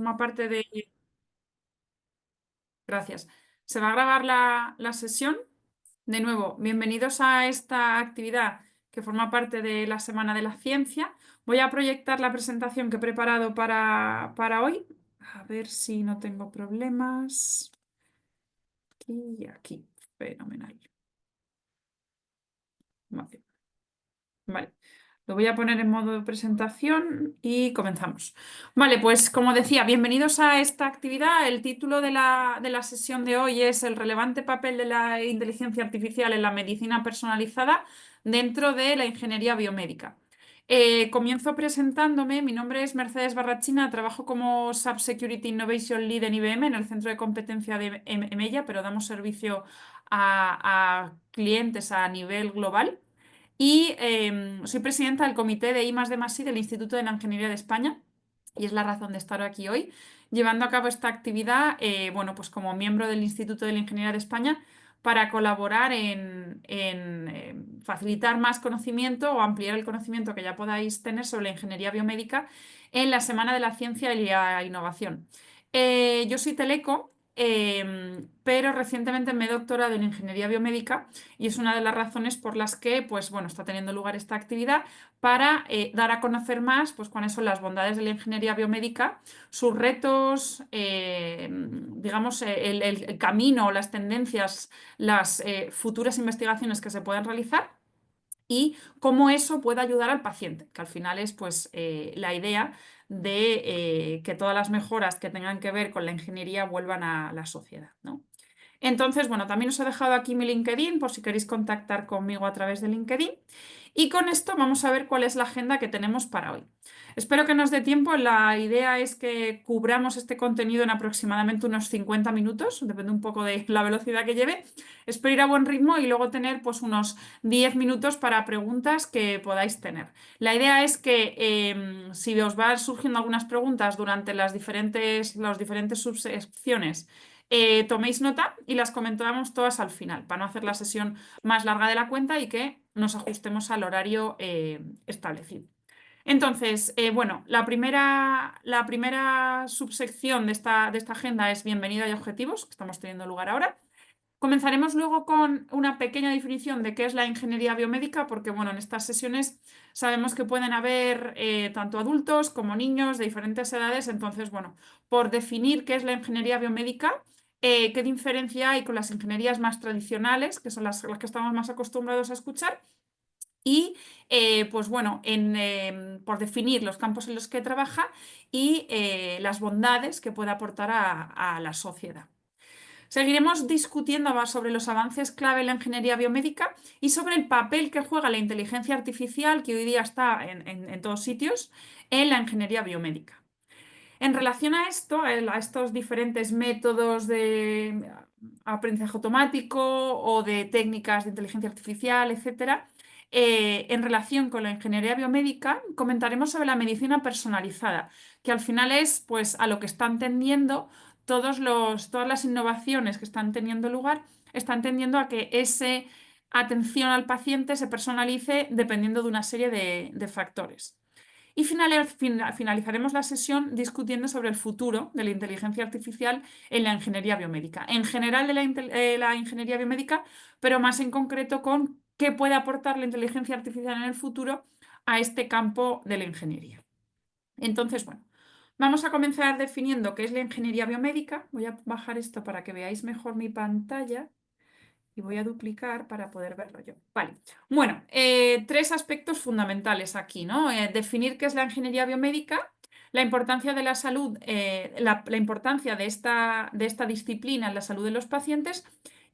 forma parte de... Gracias. Se va a grabar la sesión. De nuevo, bienvenidos a esta actividad que forma parte de la Semana de la Ciencia. Voy a proyectar la presentación que he preparado para hoy. A ver si no tengo problemas. Aquí y aquí. Fenomenal. Vale. Vale. Lo voy a poner en modo de presentación y comenzamos. Vale, pues como decía, bienvenidos a esta actividad. El título de la sesión de hoy es el relevante papel de la inteligencia artificial en la medicina personalizada dentro de la ingeniería biomédica. Comienzo presentándome. Mi nombre es Mercedes Barrachina, trabajo como Subsecurity Innovation Lead en IBM, en el centro de competencia de EMELLA, pero damos servicio a clientes a nivel global. Y soy presidenta del comité de I+D+I del Instituto de la Ingeniería de España y es la razón de estar aquí hoy, llevando a cabo esta actividad, bueno, pues como miembro del Instituto de la Ingeniería de España para colaborar en facilitar más conocimiento o ampliar el conocimiento que ya podáis tener sobre la ingeniería biomédica en la Semana de la Ciencia y la Innovación. Yo soy teleco, pero recientemente me he doctorado en ingeniería biomédica y es una de las razones por las que, pues bueno, está teniendo lugar esta actividad para dar a conocer más, pues cuáles son las bondades de la ingeniería biomédica, sus retos, digamos, el camino, las tendencias, las futuras investigaciones que se pueden realizar y cómo eso puede ayudar al paciente, que al final es pues la idea de que todas las mejoras que tengan que ver con la ingeniería vuelvan a la sociedad, ¿no? Entonces, bueno, también os he dejado aquí mi LinkedIn por si queréis contactar conmigo a través de LinkedIn. Y con esto vamos a ver cuál es la agenda que tenemos para hoy. Espero que nos dé tiempo. La idea es que cubramos este contenido en aproximadamente unos 50 minutos, depende un poco de la velocidad que lleve. Espero ir a buen ritmo y luego tener pues unos 10 minutos para preguntas que podáis tener. La idea es que si os van surgiendo algunas preguntas durante las diferentes subsecciones, toméis nota y las comentamos todas al final, para no hacer la sesión más larga de la cuenta y que nos ajustemos al horario establecido. Entonces, bueno, la primera subsección de esta agenda es bienvenida y objetivos, que estamos teniendo lugar ahora. Comenzaremos luego con una pequeña definición de qué es la ingeniería biomédica, porque bueno, en estas sesiones sabemos que pueden haber tanto adultos como niños de diferentes edades, entonces bueno, por definir qué es la ingeniería biomédica, qué diferencia hay con las ingenierías más tradicionales, que son las que estamos más acostumbrados a escuchar, y pues bueno, por definir los campos en los que trabaja y las bondades que puede aportar a la sociedad. Seguiremos discutiendo más sobre los avances clave en la ingeniería biomédica y sobre el papel que juega la inteligencia artificial, que hoy día está en todos sitios, en la ingeniería biomédica. En relación a esto, a estos diferentes métodos de aprendizaje automático o de técnicas de inteligencia artificial, etcétera, en relación con la ingeniería biomédica, comentaremos sobre la medicina personalizada, que al final es pues, a lo que están tendiendo todas las innovaciones que están teniendo lugar, están tendiendo a que esa atención al paciente se personalice dependiendo de una serie de factores. Y finalizaremos la sesión discutiendo sobre el futuro de la inteligencia artificial en la ingeniería biomédica. En general de la ingeniería biomédica, pero más en concreto con qué puede aportar la inteligencia artificial en el futuro a este campo de la ingeniería. Entonces, bueno, vamos a comenzar definiendo qué es la ingeniería biomédica. Voy a bajar esto para que veáis mejor mi pantalla y voy a duplicar para poder verlo yo. Vale. Bueno, tres aspectos fundamentales aquí, ¿no? Definir qué es la ingeniería biomédica, la importancia de la salud, la importancia de esta disciplina en la salud de los pacientes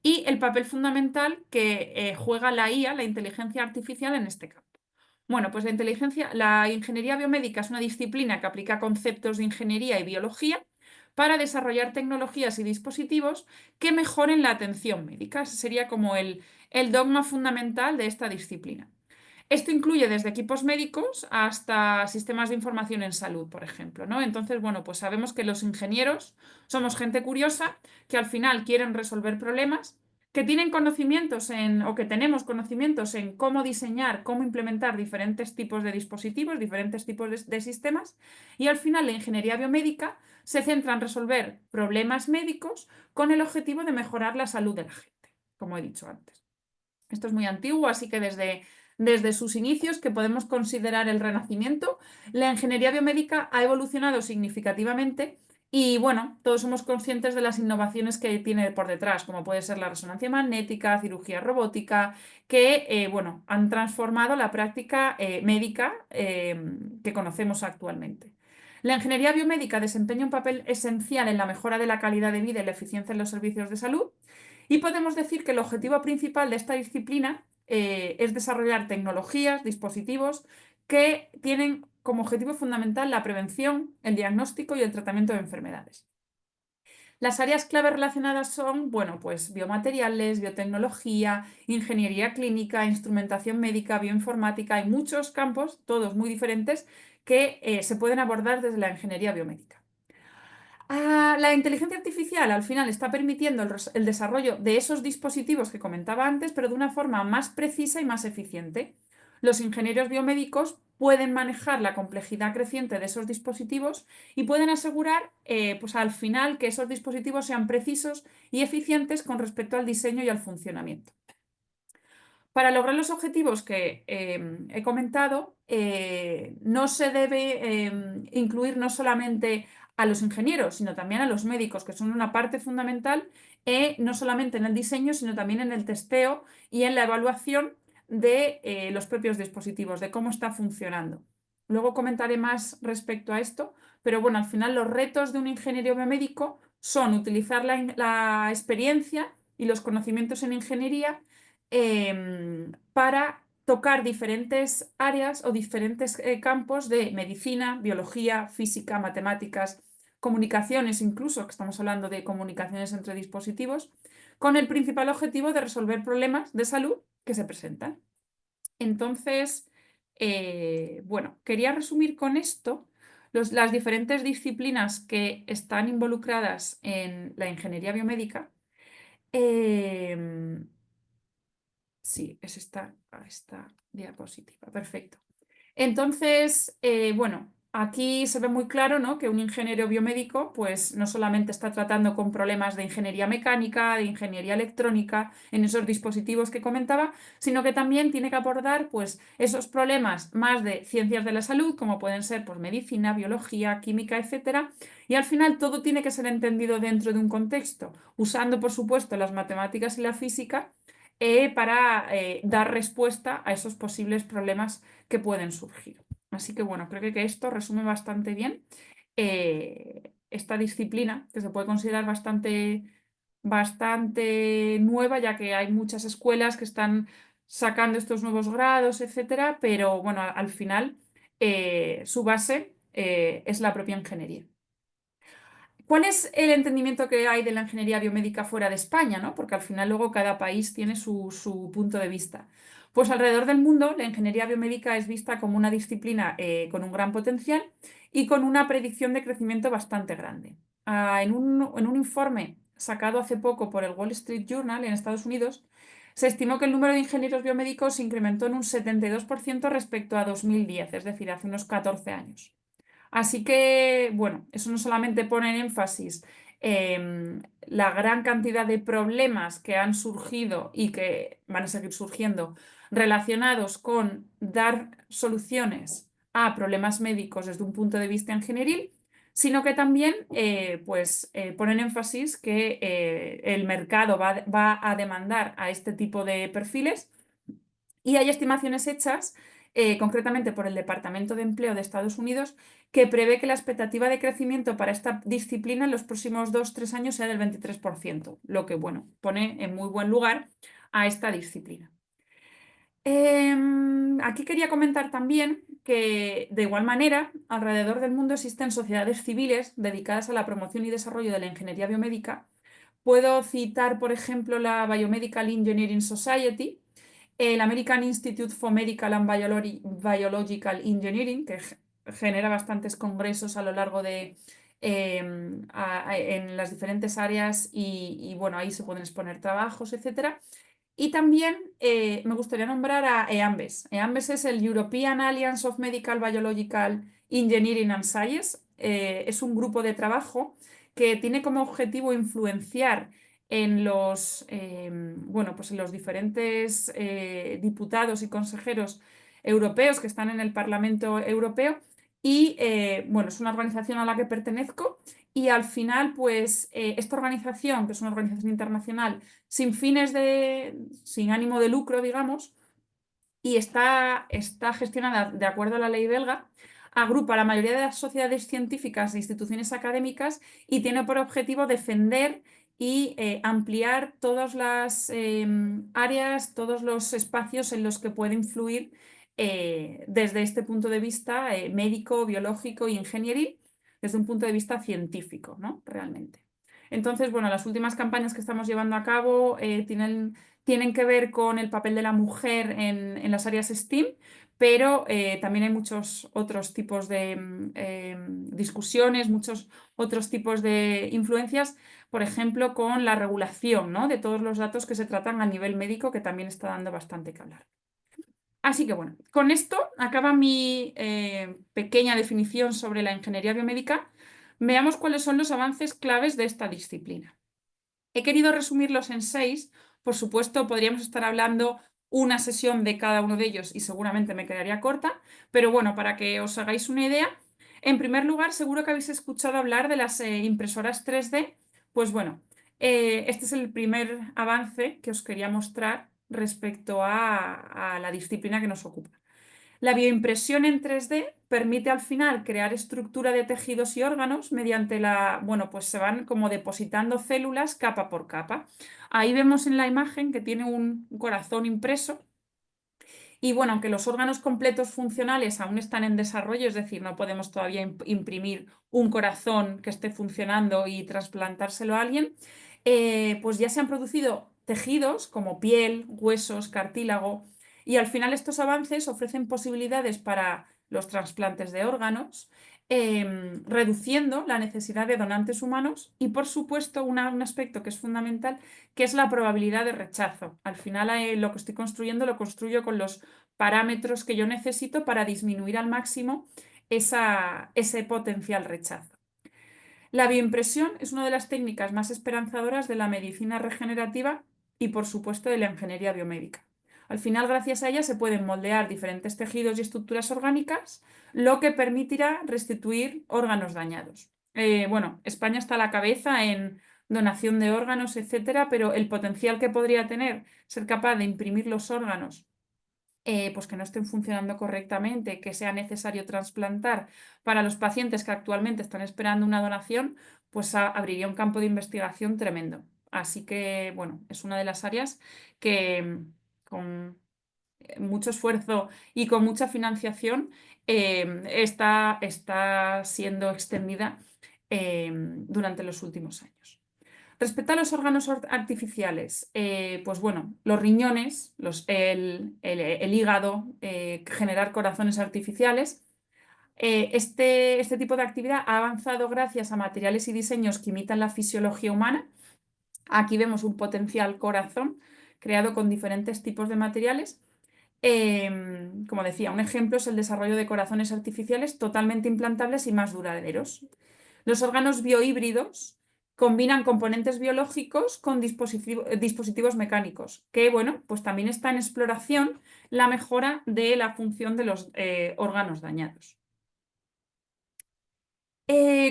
y el papel fundamental que juega la IA, la inteligencia artificial, en este campo. Bueno, pues la ingeniería biomédica es una disciplina que aplica conceptos de ingeniería y biología para desarrollar tecnologías y dispositivos que mejoren la atención médica. Ese sería como el dogma fundamental de esta disciplina. Esto incluye desde equipos médicos hasta sistemas de información en salud, por ejemplo, ¿no? Entonces, bueno, pues sabemos que los ingenieros somos gente curiosa que al final quieren resolver problemas, que tienen conocimientos o que tenemos conocimientos en cómo diseñar, cómo implementar diferentes tipos de dispositivos, diferentes tipos de sistemas, y al final la ingeniería biomédica se centra en resolver problemas médicos con el objetivo de mejorar la salud de la gente, como he dicho antes. Esto es muy antiguo, así que desde sus inicios, que podemos considerar el Renacimiento, la ingeniería biomédica ha evolucionado significativamente y bueno, todos somos conscientes de las innovaciones que tiene por detrás, como puede ser la resonancia magnética, cirugía robótica, que bueno, han transformado la práctica médica que conocemos actualmente. La ingeniería biomédica desempeña un papel esencial en la mejora de la calidad de vida y la eficiencia en los servicios de salud. Y podemos decir que el objetivo principal de esta disciplina es desarrollar tecnologías, dispositivos que tienen como objetivo fundamental la prevención, el diagnóstico y el tratamiento de enfermedades. Las áreas clave relacionadas son, bueno, pues biomateriales, biotecnología, ingeniería clínica, instrumentación médica, bioinformática. Hay muchos campos, todos muy diferentes, que se pueden abordar desde la ingeniería biomédica. La inteligencia artificial al final está permitiendo el desarrollo de esos dispositivos que comentaba antes, pero de una forma más precisa y más eficiente. Los ingenieros biomédicos pueden manejar la complejidad creciente de esos dispositivos y pueden asegurar, pues al final, que esos dispositivos sean precisos y eficientes con respecto al diseño y al funcionamiento. Para lograr los objetivos que he comentado, no se debe incluir no solamente a los ingenieros, sino también a los médicos, que son una parte fundamental, no solamente en el diseño, sino también en el testeo y en la evaluación de los propios dispositivos, de cómo está funcionando. Luego comentaré más respecto a esto, pero bueno, al final los retos de un ingeniero biomédico son utilizar la experiencia y los conocimientos en ingeniería para tocar diferentes áreas o diferentes campos de medicina, biología, física, matemáticas, comunicaciones incluso, que estamos hablando de comunicaciones entre dispositivos, con el principal objetivo de resolver problemas de salud que se presentan. Entonces, bueno, quería resumir con esto las diferentes disciplinas que están involucradas en la ingeniería biomédica. Sí, es esta diapositiva. Perfecto. Entonces, bueno, aquí se ve muy claro, ¿no?, que un ingeniero biomédico, pues no solamente está tratando con problemas de ingeniería mecánica, de ingeniería electrónica, en esos dispositivos que comentaba, sino que también tiene que abordar, pues, esos problemas más de ciencias de la salud, como pueden ser, pues, medicina, biología, química, etcétera. Y al final todo tiene que ser entendido dentro de un contexto, usando, por supuesto, las matemáticas y la física para dar respuesta a esos posibles problemas que pueden surgir. Así que bueno, creo que esto resume bastante bien esta disciplina, que se puede considerar bastante nueva, ya que hay muchas escuelas que están sacando estos nuevos grados, etcétera, pero bueno, al final su base es la propia ingeniería. ¿Cuál es el entendimiento que hay de la ingeniería biomédica fuera de España, ¿no? Porque al final luego cada país tiene su punto de vista. Pues alrededor del mundo la ingeniería biomédica es vista como una disciplina con un gran potencial y con una predicción de crecimiento bastante grande. En un informe sacado hace poco por el Wall Street Journal en Estados Unidos, se estimó que el número de ingenieros biomédicos se incrementó en un 72% respecto a 2010, es decir, hace unos 14 años. Así que, bueno, eso no solamente pone en énfasis la gran cantidad de problemas que han surgido y que van a seguir surgiendo relacionados con dar soluciones a problemas médicos desde un punto de vista ingenieril, sino que también pues, pone en énfasis que el mercado va a demandar a este tipo de perfiles y hay estimaciones hechas concretamente por el Departamento de Empleo de Estados Unidos que prevé que la expectativa de crecimiento para esta disciplina en los próximos 2-3 años sea del 23%, lo que, bueno, pone en muy buen lugar a esta disciplina. Aquí quería comentar también que, de igual manera, alrededor del mundo existen sociedades civiles dedicadas a la promoción y desarrollo de la ingeniería biomédica. Puedo citar, por ejemplo, la Biomedical Engineering Society, el American Institute for Medical and Biological Engineering, que genera bastantes congresos a lo largo de en las diferentes áreas y, bueno, ahí se pueden exponer trabajos, etcétera. Y también me gustaría nombrar a EAMBES. EAMBES es el European Alliance of Medical Biological Engineering and Science. Es un grupo de trabajo que tiene como objetivo influenciar en bueno, pues en los diferentes diputados y consejeros europeos que están en el Parlamento Europeo. Y bueno, es una organización a la que pertenezco. Y al final, pues esta organización, que es una organización internacional sin ánimo de lucro, digamos, y está gestionada de acuerdo a la ley belga, agrupa a la mayoría de las sociedades científicas e instituciones académicas y tiene por objetivo defender y ampliar todas las áreas, todos los espacios en los que puede influir desde este punto de vista médico, biológico y ingenieril, desde un punto de vista científico, ¿no? Realmente. Entonces, bueno, las últimas campañas que estamos llevando a cabo tienen que ver con el papel de la mujer en las áreas STEAM, pero también hay muchos otros tipos de discusiones, muchos otros tipos de influencias, por ejemplo, con la regulación, ¿no?, de todos los datos que se tratan a nivel médico, que también está dando bastante que hablar. Así que bueno, con esto acaba mi pequeña definición sobre la ingeniería biomédica. Veamos cuáles son los avances claves de esta disciplina. He querido resumirlos en 6. Por supuesto, podríamos estar hablando una sesión de cada uno de ellos y seguramente me quedaría corta, pero bueno, para que os hagáis una idea, en primer lugar, seguro que habéis escuchado hablar de las impresoras 3D. Pues bueno, este es el primer avance que os quería mostrar respecto a la disciplina que nos ocupa. La bioimpresión en 3D permite al final crear estructura de tejidos y órganos mediante bueno, pues se van como depositando células capa por capa. Ahí vemos en la imagen que tiene un corazón impreso. Y bueno, aunque los órganos completos funcionales aún están en desarrollo, es decir, no podemos todavía imprimir un corazón que esté funcionando y trasplantárselo a alguien, pues ya se han producido tejidos como piel, huesos, cartílago, y al final estos avances ofrecen posibilidades para los trasplantes de órganos, reduciendo la necesidad de donantes humanos y, por supuesto, un aspecto que es fundamental, que es la probabilidad de rechazo. Al final, lo que estoy construyendo lo construyo con los parámetros que yo necesito para disminuir al máximo ese potencial rechazo. La bioimpresión es una de las técnicas más esperanzadoras de la medicina regenerativa y, por supuesto, de la ingeniería biomédica. Al final, gracias a ella, se pueden moldear diferentes tejidos y estructuras orgánicas, lo que permitirá restituir órganos dañados. Bueno, España está a la cabeza en donación de órganos, etcétera, pero el potencial que podría tener ser capaz de imprimir los órganos pues que no estén funcionando correctamente, que sea necesario trasplantar para los pacientes que actualmente están esperando una donación, pues abriría un campo de investigación tremendo. Así que, bueno, es una de las áreas que con mucho esfuerzo y con mucha financiación está siendo extendida durante los últimos años. Respecto a los órganos artificiales, pues bueno, los riñones, el hígado, generar corazones artificiales. Este tipo de actividad ha avanzado gracias a materiales y diseños que imitan la fisiología humana. Aquí vemos un potencial corazón creado con diferentes tipos de materiales. Como decía, un ejemplo es el desarrollo de corazones artificiales totalmente implantables y más duraderos. Los órganos biohíbridos combinan componentes biológicos con dispositivos mecánicos, que bueno, pues también está en exploración la mejora de la función de los órganos dañados.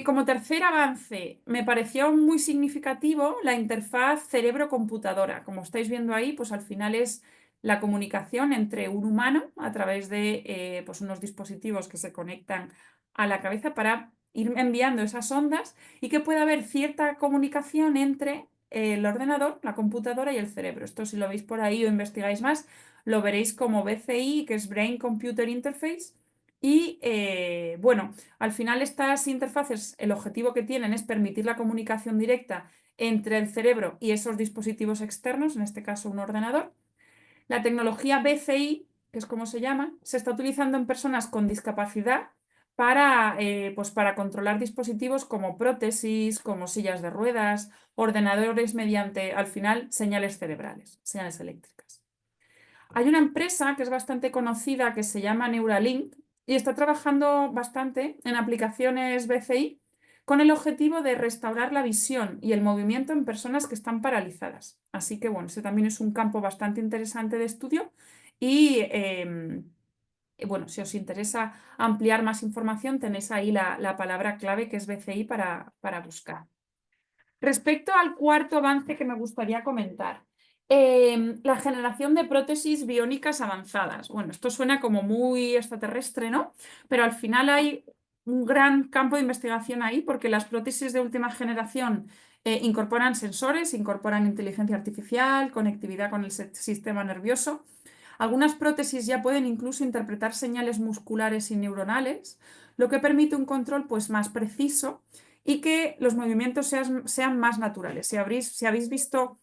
Como tercer avance, me pareció muy significativo la interfaz cerebro-computadora. Como estáis viendo ahí, pues al final es la comunicación entre un humano a través de pues unos dispositivos que se conectan a la cabeza para ir enviando esas ondas y que pueda haber cierta comunicación entre el ordenador, la computadora y el cerebro. Esto, si lo veis por ahí o investigáis más, lo veréis como BCI, que es Brain Computer Interface. Y bueno, al final estas interfaces, el objetivo que tienen es permitir la comunicación directa entre el cerebro y esos dispositivos externos, en este caso un ordenador. La tecnología BCI, que es como se llama, se está utilizando en personas con discapacidad pues para controlar dispositivos como prótesis, como sillas de ruedas, ordenadores mediante, al final, señales cerebrales, señales eléctricas. Hay una empresa que es bastante conocida que se llama Neuralink y está trabajando bastante en aplicaciones BCI con el objetivo de restaurar la visión y el movimiento en personas que están paralizadas. Así que bueno, ese también es un campo bastante interesante de estudio y bueno, si os interesa ampliar más información, tenéis ahí la palabra clave que es BCI para buscar. Respecto al cuarto avance que me gustaría comentar, la generación de prótesis biónicas avanzadas. Bueno, esto suena como muy extraterrestre, ¿no? Pero al final hay un gran campo de investigación ahí porque las prótesis de última generación incorporan sensores, incorporan inteligencia artificial, conectividad con el sistema nervioso. Algunas prótesis ya pueden incluso interpretar señales musculares y neuronales, lo que permite un control pues, más preciso y que los movimientos sean más naturales. Si habéis visto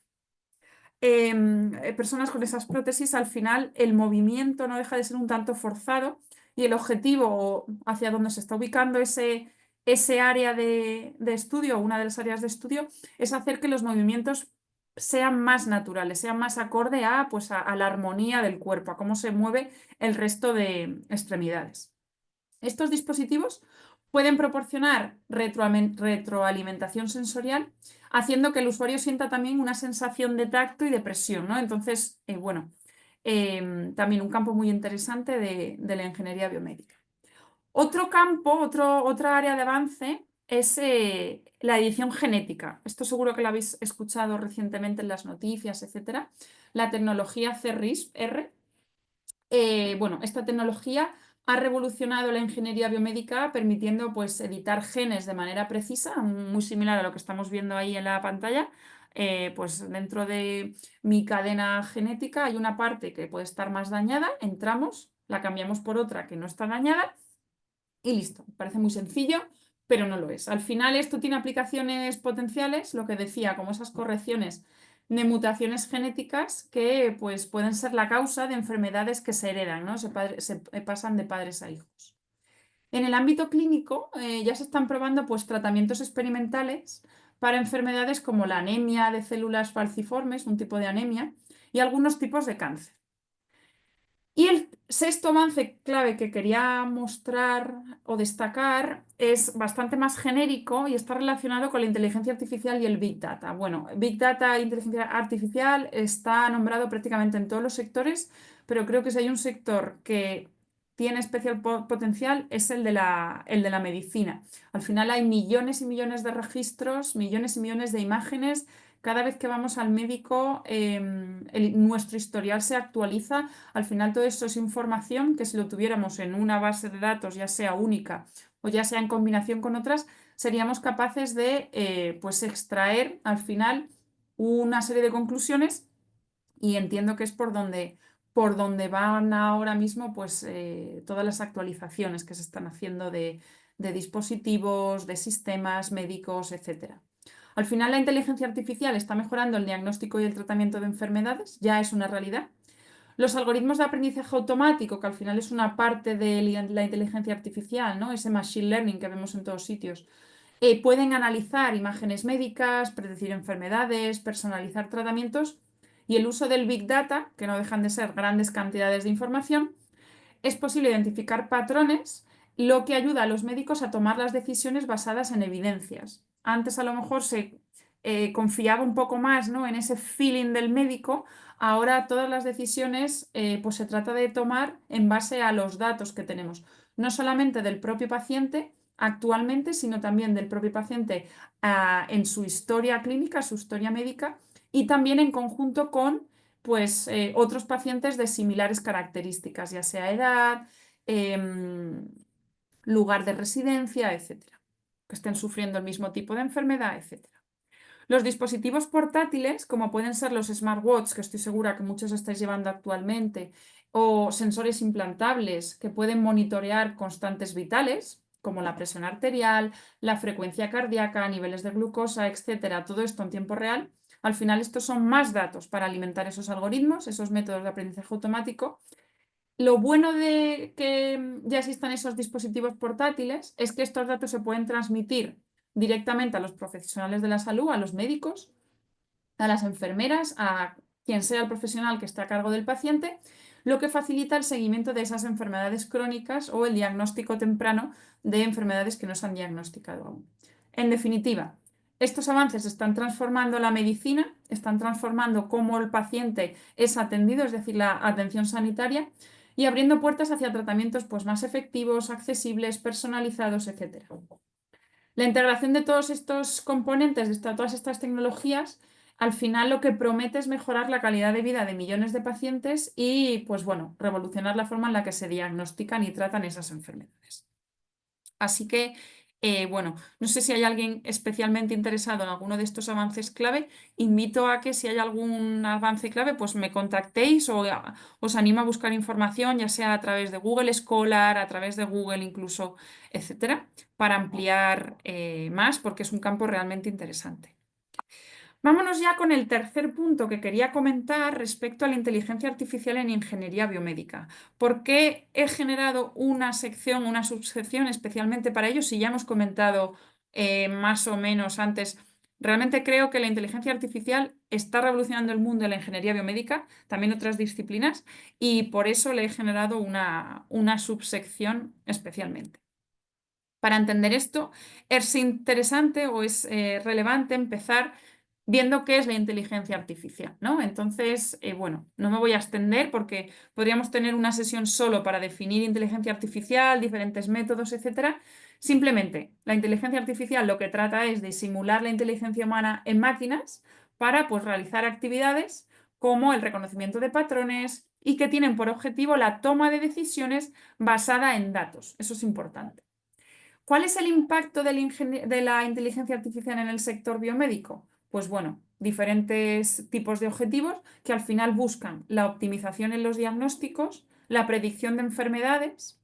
personas con esas prótesis, al final el movimiento no deja de ser un tanto forzado y el objetivo hacia donde se está ubicando ese área de estudio, una de las áreas de estudio, es hacer que los movimientos sean más naturales, sean más acorde pues a la armonía del cuerpo, a cómo se mueve el resto de extremidades. Estos dispositivos pueden proporcionar retroalimentación sensorial, haciendo que el usuario sienta también una sensación de tacto y de presión, ¿no? Entonces, bueno, también un campo muy interesante de la ingeniería biomédica. Otro campo, otra área de avance es la edición genética. Esto seguro que lo habéis escuchado recientemente en las noticias, etcétera. La tecnología CRISPR. Bueno, esta tecnología ha revolucionado la ingeniería biomédica permitiendo pues, editar genes de manera precisa, muy similar a lo que estamos viendo ahí en la pantalla. Pues dentro de mi cadena genética hay una parte que puede estar más dañada, entramos, la cambiamos por otra que no está dañada y listo. Parece muy sencillo, pero no lo es. Al final esto tiene aplicaciones potenciales, lo que decía, como esas correcciones de mutaciones genéticas que pues, pueden ser la causa de enfermedades que se heredan, ¿no? Se pasan de padres a hijos. En el ámbito clínico ya se están probando pues, tratamientos experimentales para enfermedades como la anemia de células falciformes, un tipo de anemia, y algunos tipos de cáncer. Y el sexto avance clave que quería mostrar o destacar es bastante más genérico y está relacionado con la inteligencia artificial y el Big Data. Bueno, Big Data e inteligencia artificial está nombrado prácticamente en todos los sectores, pero creo que si hay un sector que tiene especial potencial es el de la medicina. Al final hay millones y millones de registros, millones y millones de imágenes. Cada vez que vamos al médico, nuestro historial se actualiza. Al final todo eso es información que si lo tuviéramos en una base de datos, ya sea única o ya sea en combinación con otras, seríamos capaces de pues extraer al final una serie de conclusiones y entiendo que es por donde van ahora mismo pues, todas las actualizaciones que se están haciendo de dispositivos, de sistemas médicos, etcétera. Al final la inteligencia artificial está mejorando el diagnóstico y el tratamiento de enfermedades, ya es una realidad. Los algoritmos de aprendizaje automático, que al final es una parte de la inteligencia artificial, ¿no? Ese machine learning que vemos en todos sitios, pueden analizar imágenes médicas, predecir enfermedades, personalizar tratamientos y el uso del Big Data, que no dejan de ser grandes cantidades de información, es posible identificar patrones, lo que ayuda a los médicos a tomar las decisiones basadas en evidencias. Antes a lo mejor se confiaba un poco más, ¿no? En ese feeling del médico. Ahora todas las decisiones pues se trata de tomar en base a los datos que tenemos, no solamente del propio paciente actualmente, sino también del propio paciente en su historia clínica, su historia médica y también en conjunto con pues, otros pacientes de similares características, ya sea edad, lugar de residencia, etcétera, que estén sufriendo el mismo tipo de enfermedad, etcétera. Los dispositivos portátiles, como pueden ser los smartwatches, que estoy segura que muchos estáis llevando actualmente, o sensores implantables que pueden monitorear constantes vitales, como la presión arterial, la frecuencia cardíaca, niveles de glucosa, etcétera, todo esto en tiempo real. Al final, estos son más datos para alimentar esos algoritmos, esos métodos de aprendizaje automático, Lo bueno de que ya existan esos dispositivos portátiles es que estos datos se pueden transmitir directamente a los profesionales de la salud, a los médicos, a las enfermeras, a quien sea el profesional que esté a cargo del paciente, lo que facilita el seguimiento de esas enfermedades crónicas o el diagnóstico temprano de enfermedades que no se han diagnosticado aún. En definitiva, estos avances están transformando la medicina, están transformando cómo el paciente es atendido, es decir, la atención sanitaria, y abriendo puertas hacia tratamientos pues, más efectivos, accesibles, personalizados, etc. La integración de todos estos componentes, todas estas tecnologías, al final lo que promete es mejorar la calidad de vida de millones de pacientes y, pues bueno, revolucionar la forma en la que se diagnostican y tratan esas enfermedades. Así que, bueno, no sé si hay alguien especialmente interesado en alguno de estos avances clave. Invito a que si hay algún avance clave, pues me contactéis o os animo a buscar información, ya sea a través de Google Scholar, a través de Google incluso, etcétera, para ampliar más, porque es un campo realmente interesante. Vámonos ya con el tercer punto que quería comentar respecto a la inteligencia artificial en ingeniería biomédica. ¿Por qué he generado una sección, una subsección especialmente para ello? Si ya hemos comentado más o menos antes, realmente creo que la inteligencia artificial está revolucionando el mundo de la ingeniería biomédica, también otras disciplinas, y por eso le he generado una subsección especialmente. Para entender esto, es interesante o es relevante empezar viendo qué es la inteligencia artificial, ¿no? Entonces, bueno, no me voy a extender porque podríamos tener una sesión solo para definir inteligencia artificial, diferentes métodos, etcétera. Simplemente, la inteligencia artificial lo que trata es de simular la inteligencia humana en máquinas para, pues, realizar actividades como el reconocimiento de patrones y que tienen por objetivo la toma de decisiones basada en datos. Eso es importante. ¿Cuál es el impacto de la inteligencia artificial en el sector biomédico? Pues bueno, diferentes tipos de objetivos que al final buscan la optimización en los diagnósticos, la predicción de enfermedades,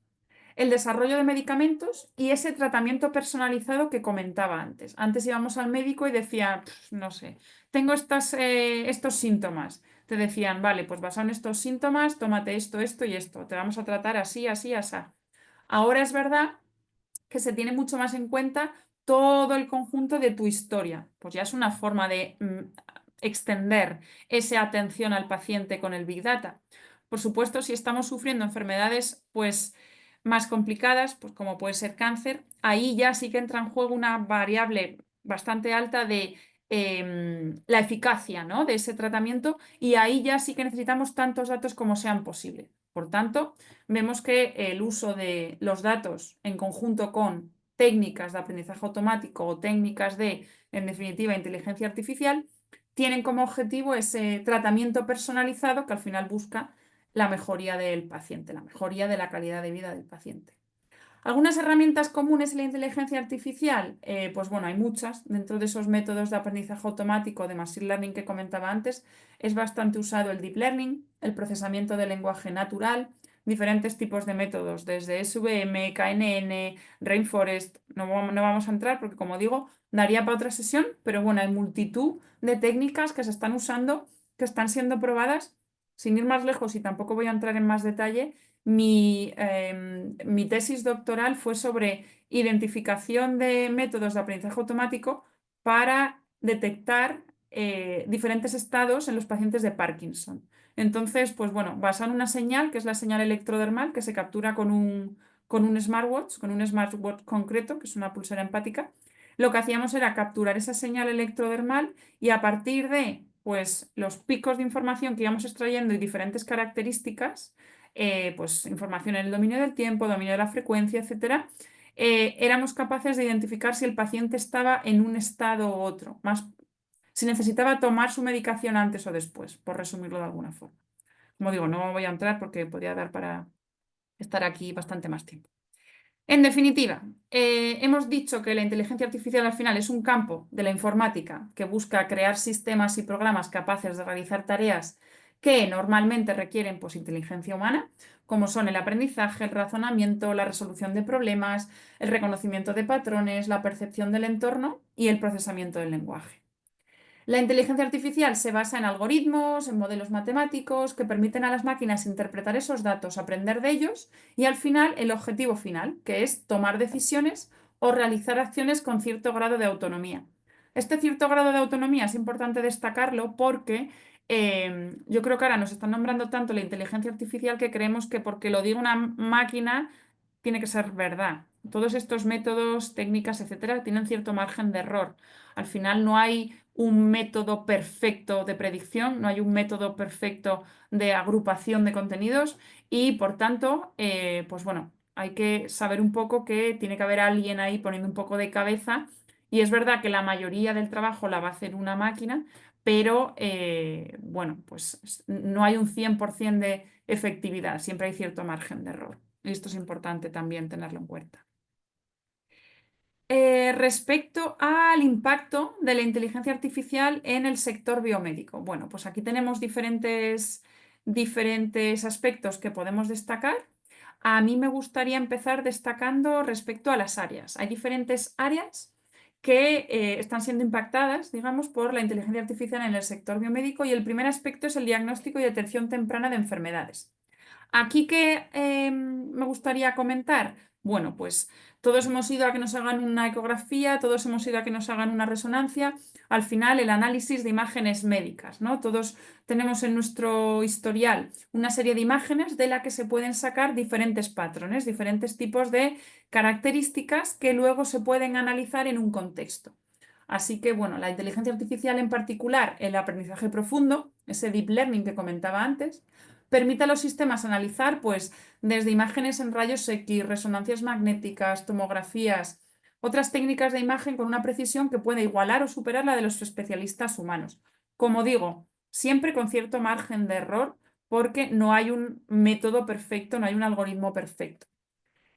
el desarrollo de medicamentos y ese tratamiento personalizado que comentaba antes. Antes íbamos al médico y decía, no sé, tengo estos síntomas. Te decían, vale, pues basado en estos síntomas, tómate esto, esto y esto. Te vamos a tratar así, así, así. Ahora es verdad que se tiene mucho más en cuenta todo el conjunto de tu historia. Pues ya es una forma de extender esa atención al paciente con el Big Data. Por supuesto, si estamos sufriendo enfermedades pues, más complicadas, pues, como puede ser cáncer, ahí ya sí que entra en juego una variable bastante alta de la eficacia, ¿no? de ese tratamiento y ahí ya sí que necesitamos tantos datos como sean posibles. Por tanto, vemos que el uso de los datos en conjunto con técnicas de aprendizaje automático o técnicas de, en definitiva, inteligencia artificial, tienen como objetivo ese tratamiento personalizado que al final busca la mejoría del paciente, la mejoría de la calidad de vida del paciente. Algunas herramientas comunes en la inteligencia artificial, pues bueno, hay muchas. Dentro de esos métodos de aprendizaje automático de Machine Learning que comentaba antes, es bastante usado el Deep Learning, el procesamiento del lenguaje natural, diferentes tipos de métodos, desde SVM, KNN, Rainforest. No vamos a entrar porque, como digo, daría para otra sesión, pero bueno, hay multitud de técnicas que se están usando, que están siendo probadas. Sin ir más lejos, y tampoco voy a entrar en más detalle, mi tesis doctoral fue sobre identificación de métodos de aprendizaje automático para detectar diferentes estados en los pacientes de Parkinson. Entonces, pues bueno, basado en una señal, que es la señal electrodermal, que se captura con un smartwatch concreto, que es una pulsera empática, lo que hacíamos era capturar esa señal electrodermal y a partir de pues, los picos de información que íbamos extrayendo y diferentes características, pues información en el dominio del tiempo, dominio de la frecuencia, etcétera, éramos capaces de identificar si el paciente estaba en un estado u otro, más si necesitaba tomar su medicación antes o después, por resumirlo de alguna forma. Como digo, no voy a entrar porque podría dar para estar aquí bastante más tiempo. En definitiva, hemos dicho que la inteligencia artificial al final es un campo de la informática que busca crear sistemas y programas capaces de realizar tareas que normalmente requieren pues, inteligencia humana, como son el aprendizaje, el razonamiento, la resolución de problemas, el reconocimiento de patrones, la percepción del entorno y el procesamiento del lenguaje. La inteligencia artificial se basa en algoritmos, en modelos matemáticos que permiten a las máquinas interpretar esos datos, aprender de ellos y al final el objetivo final, que es tomar decisiones o realizar acciones con cierto grado de autonomía. Este cierto grado de autonomía es importante destacarlo porque yo creo que ahora nos están nombrando tanto la inteligencia artificial que creemos que porque lo diga una máquina tiene que ser verdad. Todos estos métodos, técnicas, etcétera, tienen cierto margen de error. Al final no hay un método perfecto de predicción, no hay un método perfecto de agrupación de contenidos y por tanto, pues bueno, hay que saber un poco que tiene que haber alguien ahí poniendo un poco de cabeza y es verdad que la mayoría del trabajo la va a hacer una máquina, pero bueno, pues no hay un 100% de efectividad, siempre hay cierto margen de error. Y esto es importante también tenerlo en cuenta. Respecto al impacto de la inteligencia artificial en el sector biomédico. Bueno, pues aquí tenemos diferentes aspectos que podemos destacar. A mí me gustaría empezar destacando respecto a las áreas. Hay diferentes áreas que están siendo impactadas, digamos, por la inteligencia artificial en el sector biomédico y el primer aspecto es el diagnóstico y detección temprana de enfermedades. Aquí que me gustaría comentar, bueno, pues todos hemos ido a que nos hagan una ecografía, todos hemos ido a que nos hagan una resonancia, al final el análisis de imágenes médicas, ¿no? Todos tenemos en nuestro historial una serie de imágenes de la que se pueden sacar diferentes patrones, diferentes tipos de características que luego se pueden analizar en un contexto. Así que, bueno, la inteligencia artificial en particular, el aprendizaje profundo, ese deep learning que comentaba antes, permite a los sistemas analizar, pues, desde imágenes en rayos X, resonancias magnéticas, tomografías, otras técnicas de imagen con una precisión que puede igualar o superar la de los especialistas humanos. Como digo, siempre con cierto margen de error, porque no hay un método perfecto, no hay un algoritmo perfecto.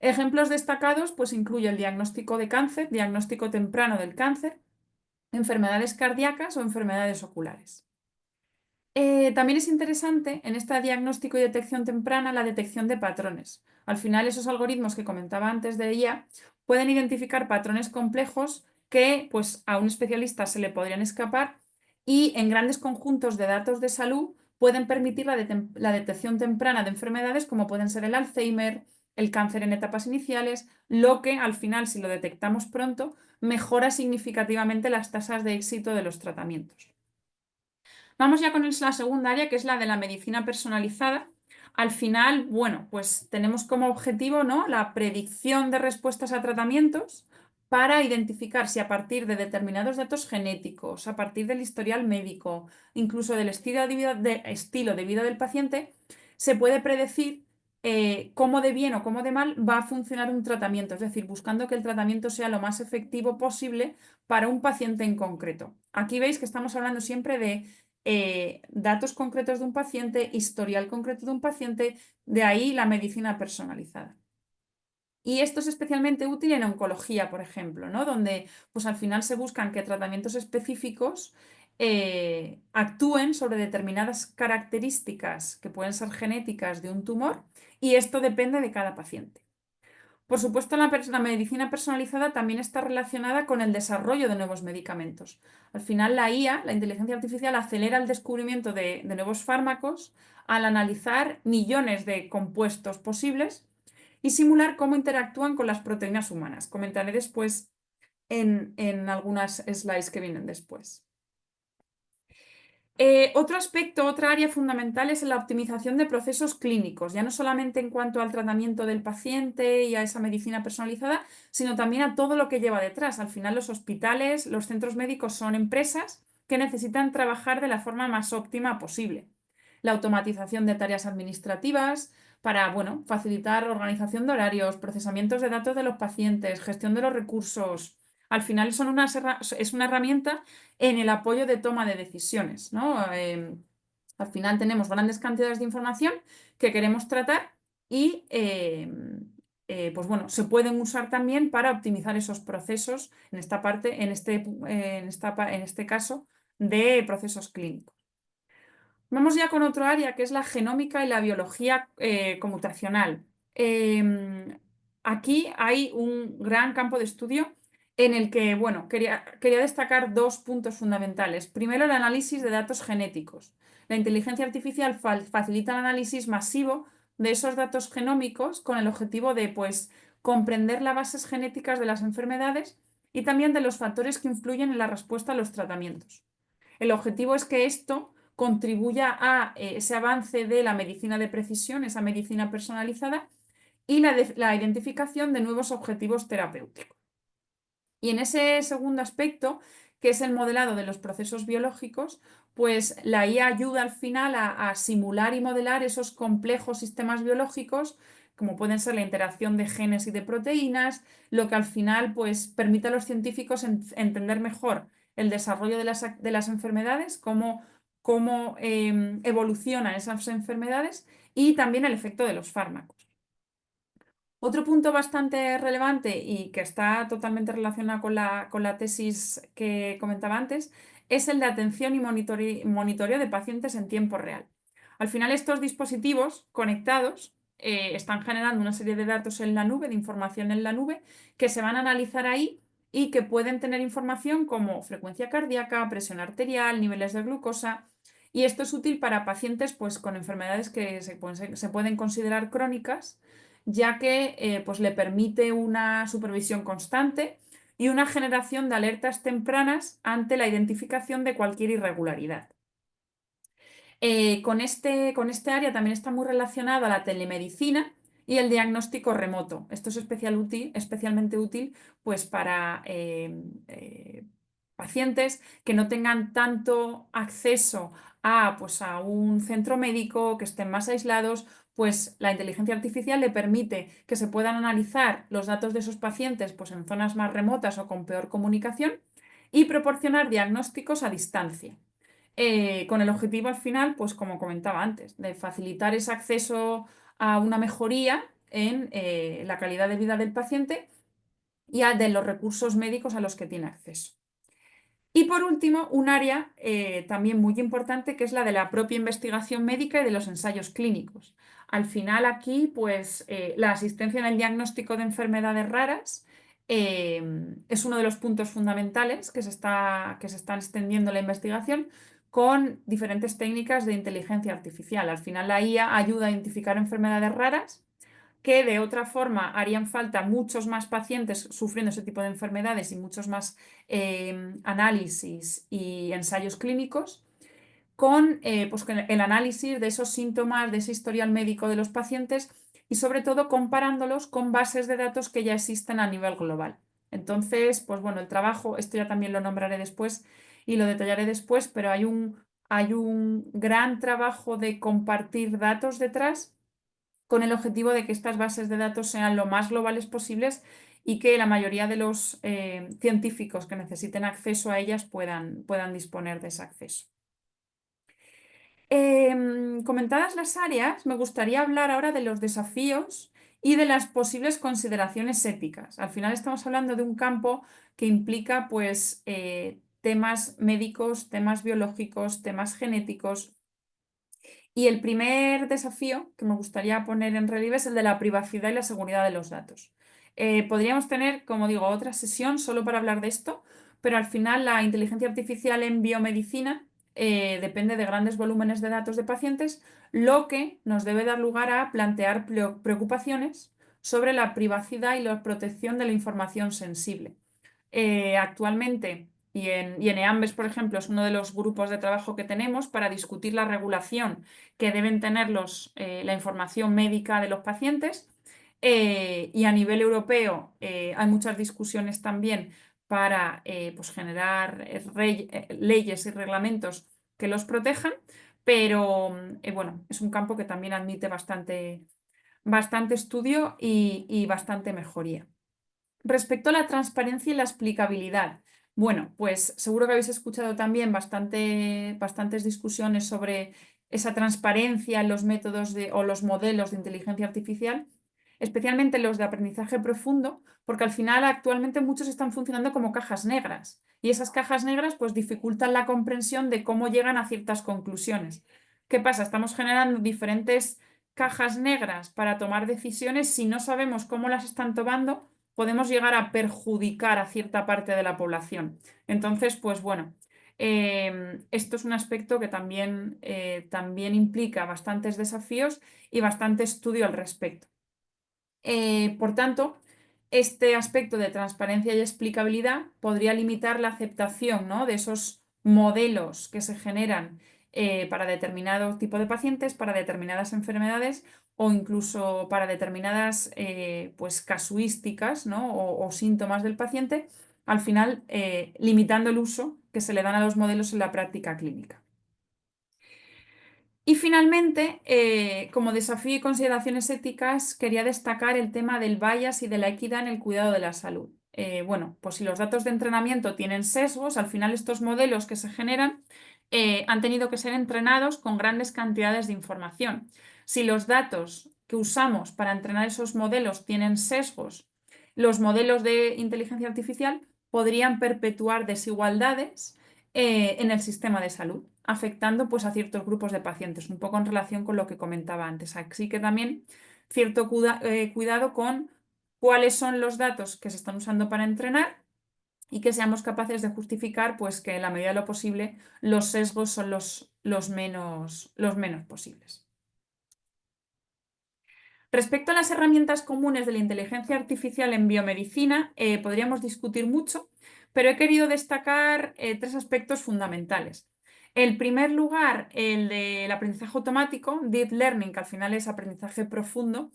Ejemplos destacados, pues, incluye el diagnóstico de cáncer, diagnóstico temprano del cáncer, enfermedades cardíacas o enfermedades oculares. También es interesante en este diagnóstico y detección temprana la detección de patrones. Al final, esos algoritmos que comentaba antes de IA pueden identificar patrones complejos que pues, a un especialista se le podrían escapar y en grandes conjuntos de datos de salud pueden permitir la detección temprana de enfermedades como pueden ser el Alzheimer, el cáncer en etapas iniciales, lo que al final, si lo detectamos pronto, mejora significativamente las tasas de éxito de los tratamientos. Vamos ya con la segunda área, que es la de la medicina personalizada. Al final, bueno, pues tenemos como objetivo, ¿no?, la predicción de respuestas a tratamientos para identificar si a partir de determinados datos genéticos, a partir del historial médico, incluso del estilo de vida del paciente, se puede predecir cómo de bien o cómo de mal va a funcionar un tratamiento, es decir, buscando que el tratamiento sea lo más efectivo posible para un paciente en concreto. Aquí veis que estamos hablando siempre de datos concretos de un paciente, historial concreto de un paciente, de ahí la medicina personalizada. Y esto es especialmente útil en oncología, por ejemplo, ¿no? Donde pues al final se buscan que tratamientos específicos actúen sobre determinadas características que pueden ser genéticas de un tumor y esto depende de cada paciente. Por supuesto, la medicina personalizada también está relacionada con el desarrollo de nuevos medicamentos. Al final, la IA, la inteligencia artificial, acelera el descubrimiento de nuevos fármacos al analizar millones de compuestos posibles y simular cómo interactúan con las proteínas humanas. Comentaré después en algunas slides que vienen después. Otro aspecto, otra área fundamental es la optimización de procesos clínicos, ya no solamente en cuanto al tratamiento del paciente y a esa medicina personalizada, sino también a todo lo que lleva detrás. Al final, los hospitales, los centros médicos son empresas que necesitan trabajar de la forma más óptima posible. La automatización de tareas administrativas para, bueno, facilitar organización de horarios, procesamientos de datos de los pacientes, gestión de los recursos. Al final es una herramienta en el apoyo de toma de decisiones, ¿no? Al final tenemos grandes cantidades de información que queremos tratar y pues bueno, se pueden usar también para optimizar esos procesos en esta parte, en este caso, de procesos clínicos. Vamos ya con otro área que es la genómica y la biología computacional. Aquí hay un gran campo de estudio en el que, bueno, quería destacar dos puntos fundamentales. Primero, el análisis de datos genéticos. La inteligencia artificial facilita el análisis masivo de esos datos genómicos con el objetivo de, pues, comprender las bases genéticas de las enfermedades y también de los factores que influyen en la respuesta a los tratamientos. El objetivo es que esto contribuya a ese avance de la medicina de precisión, esa medicina personalizada y la identificación de nuevos objetivos terapéuticos. Y en ese segundo aspecto, que es el modelado de los procesos biológicos, pues la IA ayuda al final a simular y modelar esos complejos sistemas biológicos, como pueden ser la interacción de genes y de proteínas, lo que al final pues permite a los científicos entender mejor el desarrollo de las enfermedades, cómo evolucionan esas enfermedades y también el efecto de los fármacos. Otro punto bastante relevante y que está totalmente relacionado con la tesis que comentaba antes es el de atención y monitoreo de pacientes en tiempo real. Al final, estos dispositivos conectados están generando una serie de datos en la nube, de información en la nube, que se van a analizar ahí y que pueden tener información como frecuencia cardíaca, presión arterial, niveles de glucosa. Y esto es útil para pacientes pues, con enfermedades que se pueden considerar crónicas, ya que pues le permite una supervisión constante y una generación de alertas tempranas ante la identificación de cualquier irregularidad. Con este área también está muy relacionada la telemedicina y el diagnóstico remoto. Esto es especialmente útil pues, para pacientes que no tengan tanto acceso pues, a un centro médico, que estén más aislados, pues la inteligencia artificial le permite que se puedan analizar los datos de esos pacientes pues, en zonas más remotas o con peor comunicación y proporcionar diagnósticos a distancia con el objetivo al final, pues como comentaba antes, de facilitar ese acceso a una mejoría en la calidad de vida del paciente y de los recursos médicos a los que tiene acceso. Y por último, un área también muy importante que es la de la propia investigación médica y de los ensayos clínicos. Al final aquí, pues la asistencia en el diagnóstico de enfermedades raras es uno de los puntos fundamentales que se están extendiendo la investigación con diferentes técnicas de inteligencia artificial. Al final la IA ayuda a identificar enfermedades raras que de otra forma harían falta muchos más pacientes sufriendo ese tipo de enfermedades y muchos más análisis y ensayos clínicos, con el análisis de esos síntomas, de ese historial médico de los pacientes y sobre todo comparándolos con bases de datos que ya existen a nivel global. Entonces, pues bueno, el trabajo, esto ya también lo nombraré después y lo detallaré después, pero hay un gran trabajo de compartir datos detrás con el objetivo de que estas bases de datos sean lo más globales posibles y que la mayoría de los científicos que necesiten acceso a ellas puedan disponer de ese acceso. Comentadas las áreas, me gustaría hablar ahora de los desafíos y de las posibles consideraciones éticas. Al final estamos hablando de un campo que implica pues, temas médicos, temas biológicos, temas genéticos, y el primer desafío que me gustaría poner en relieve es el de la privacidad y la seguridad de los datos. Podríamos tener, como digo, otra sesión solo para hablar de esto, pero al final la inteligencia artificial en biomedicina depende de grandes volúmenes de datos de pacientes, lo que nos debe dar lugar a plantear preocupaciones sobre la privacidad y la protección de la información sensible. Actualmente, y en EAMBES, por ejemplo, es uno de los grupos de trabajo que tenemos para discutir la regulación que deben tener la información médica de los pacientes. Y a nivel europeo hay muchas discusiones también para pues generar leyes y reglamentos que los protejan, pero bueno, es un campo que también admite bastante estudio y bastante mejoría. Respecto a la transparencia y la explicabilidad, bueno, pues seguro que habéis escuchado también bastantes discusiones sobre esa transparencia en los métodos o los modelos de inteligencia artificial, especialmente los de aprendizaje profundo, porque al final actualmente muchos están funcionando como cajas negras y esas cajas negras pues dificultan la comprensión de cómo llegan a ciertas conclusiones. ¿Qué pasa? Estamos generando diferentes cajas negras para tomar decisiones si no sabemos cómo las están tomando podemos llegar a perjudicar a cierta parte de la población. Entonces, pues bueno, esto es un aspecto que también implica bastantes desafíos y bastante estudio al respecto. Por tanto, este aspecto de transparencia y explicabilidad podría limitar la aceptación, ¿no?, de esos modelos que se generan para determinado tipo de pacientes, para determinadas enfermedades o incluso para determinadas pues, casuísticas, ¿no?, o síntomas del paciente, al final limitando el uso que se le dan a los modelos en la práctica clínica. Y finalmente, como desafío y consideraciones éticas, quería destacar el tema del bias y de la equidad en el cuidado de la salud. Bueno, pues si los datos de entrenamiento tienen sesgos, al final estos modelos que se generan han tenido que ser entrenados con grandes cantidades de información. Si los datos que usamos para entrenar esos modelos tienen sesgos, los modelos de inteligencia artificial podrían perpetuar desigualdades en el sistema de salud, afectando pues, a ciertos grupos de pacientes, un poco en relación con lo que comentaba antes. Así que también cierto cuidado con cuáles son los datos que se están usando para entrenar y que seamos capaces de justificar pues, que en la medida de lo posible los sesgos son los menos posibles. Respecto a las herramientas comunes de la inteligencia artificial en biomedicina, podríamos discutir mucho, pero he querido destacar tres aspectos fundamentales. En primer lugar, el del aprendizaje automático, Deep Learning, que al final es aprendizaje profundo,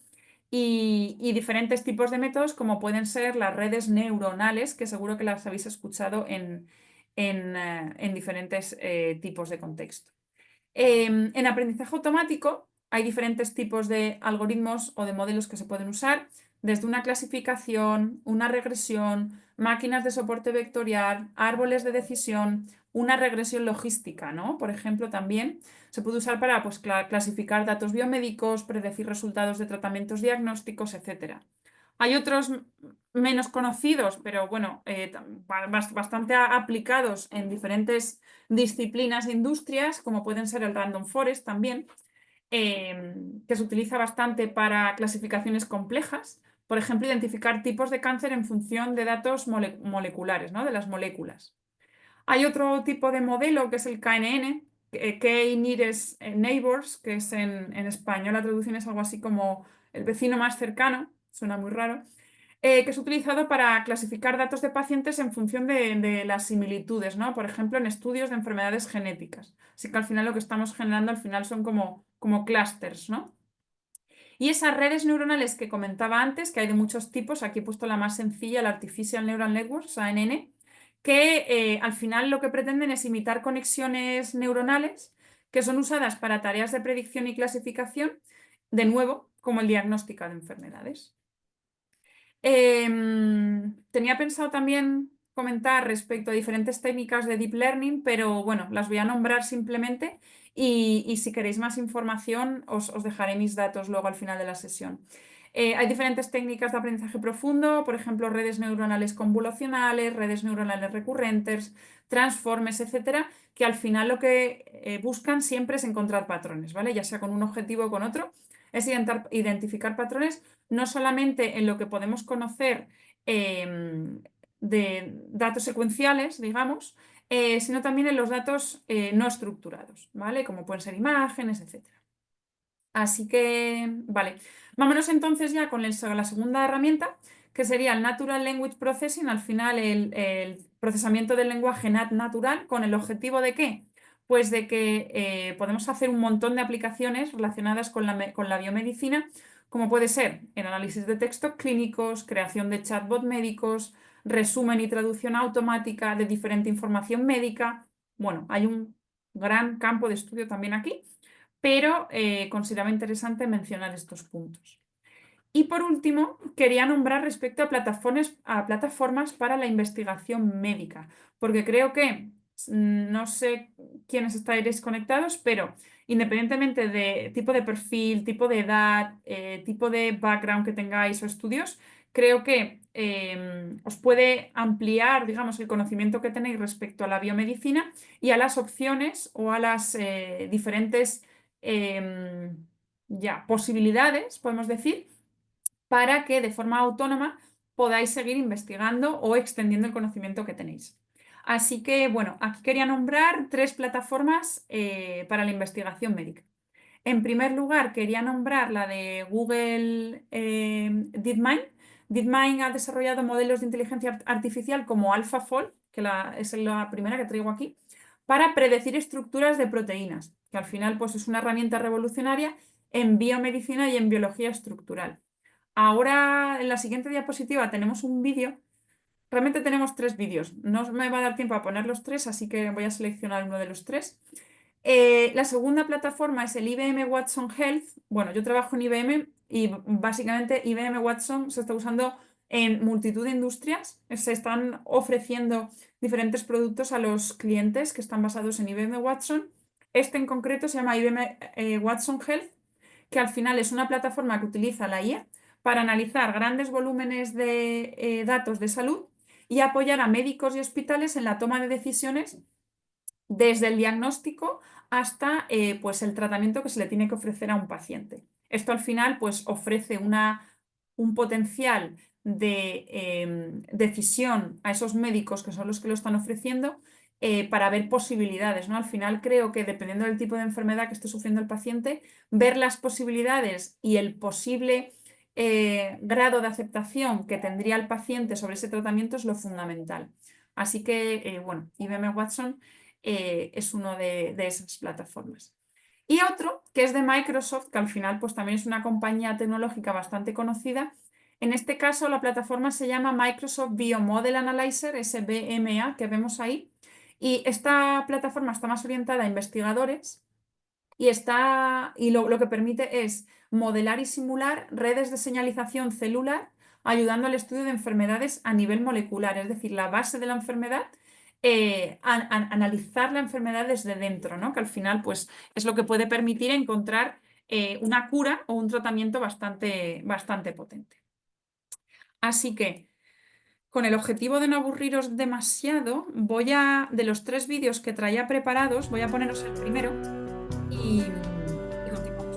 y diferentes tipos de métodos como pueden ser las redes neuronales, que seguro que las habéis escuchado en diferentes tipos de contexto. En aprendizaje automático hay diferentes tipos de algoritmos o de modelos que se pueden usar, desde una clasificación, una regresión, máquinas de soporte vectorial, árboles de decisión, una regresión logística, ¿no? Por ejemplo, también se puede usar para pues, clasificar datos biomédicos, predecir resultados de tratamientos diagnósticos, etc. Hay otros menos conocidos, pero bueno, bastante aplicados en diferentes disciplinas e industrias, como pueden ser el Random Forest también, que se utiliza bastante para clasificaciones complejas. Por ejemplo, identificar tipos de cáncer en función de datos moleculares, ¿no?, de las moléculas. Hay otro tipo de modelo que es el KNN, Key Nearest Neighbors, que es en español la traducción es algo así como el vecino más cercano, suena muy raro, que es utilizado para clasificar datos de pacientes en función de las similitudes, ¿no? Por ejemplo, en estudios de enfermedades genéticas. Así que al final lo que estamos generando al final son como clústeres, ¿no? Y esas redes neuronales que comentaba antes, que hay de muchos tipos, aquí he puesto la más sencilla, la Artificial Neural Networks, ANN, que al final lo que pretenden es imitar conexiones neuronales que son usadas para tareas de predicción y clasificación, de nuevo, como el diagnóstico de enfermedades. Tenía pensado también comentar respecto a diferentes técnicas de Deep Learning, pero bueno, las voy a nombrar simplemente y si queréis más información os dejaré mis datos luego al final de la sesión. Hay diferentes técnicas de aprendizaje profundo, por ejemplo, redes neuronales convolucionales, redes neuronales recurrentes, transformes, etcétera, que al final lo que buscan siempre es encontrar patrones, ¿vale? Ya sea con un objetivo o con otro, es identificar patrones no solamente en lo que podemos conocer de datos secuenciales, digamos, sino también en los datos no estructurados, ¿vale? Como pueden ser imágenes, etc. Así que, vale, vámonos entonces ya con la segunda herramienta, que sería el Natural Language Processing, al final el procesamiento del lenguaje natural, con el objetivo de ¿qué? Pues de que podemos hacer un montón de aplicaciones relacionadas con la biomedicina, como puede ser el análisis de textos clínicos, creación de chatbot médicos, resumen y traducción automática de diferente información médica. Bueno, hay un gran campo de estudio también aquí, pero consideraba interesante mencionar estos puntos. Y por último, quería nombrar respecto a plataformas para la investigación médica, porque creo que, no sé quiénes estaréis conectados, pero independientemente de tipo de perfil, tipo de edad, tipo de background que tengáis o estudios, creo que os puede ampliar, digamos, el conocimiento que tenéis respecto a la biomedicina y a las opciones o a las diferentes posibilidades, podemos decir, para que de forma autónoma podáis seguir investigando o extendiendo el conocimiento que tenéis. Así que, bueno, aquí quería nombrar 3 plataformas para la investigación médica. En primer lugar, quería nombrar la de Google DeepMind. DeepMind ha desarrollado modelos de inteligencia artificial como AlphaFold, que es la primera que traigo aquí, para predecir estructuras de proteínas, que al final pues, es una herramienta revolucionaria en biomedicina y en biología estructural. Ahora, en la siguiente diapositiva tenemos un vídeo. Realmente tenemos 3 vídeos. No me va a dar tiempo a poner los 3, así que voy a seleccionar uno de los 3. La segunda plataforma es el IBM Watson Health. Bueno, yo trabajo en IBM y básicamente IBM Watson se está usando en multitud de industrias. Se están ofreciendo diferentes productos a los clientes que están basados en IBM Watson. Este en concreto se llama IBM Watson Health, que al final es una plataforma que utiliza la IA para analizar grandes volúmenes de datos de salud y apoyar a médicos y hospitales en la toma de decisiones desde el diagnóstico hasta pues el tratamiento que se le tiene que ofrecer a un paciente. Esto al final pues ofrece un potencial de decisión a esos médicos que son los que lo están ofreciendo para ver posibilidades, ¿no? Al final creo que dependiendo del tipo de enfermedad que esté sufriendo el paciente, ver las posibilidades y el posible grado de aceptación que tendría el paciente sobre ese tratamiento es lo fundamental. Así que, bueno, IBM Watson es uno de esas plataformas. Y otro, que es de Microsoft, que al final pues también es una compañía tecnológica bastante conocida. En este caso la plataforma se llama Microsoft Biomodel Analyzer, SBMA, que vemos ahí. Y esta plataforma está más orientada a investigadores y lo que permite es modelar y simular redes de señalización celular, ayudando al estudio de enfermedades a nivel molecular, es decir, la base de la enfermedad, analizar la enfermedad desde dentro, ¿no? Que al final pues, es lo que puede permitir encontrar una cura o un tratamiento bastante potente. Así que, con el objetivo de no aburriros demasiado, de los 3 vídeos que traía preparados, voy a poneros el primero y continuamos.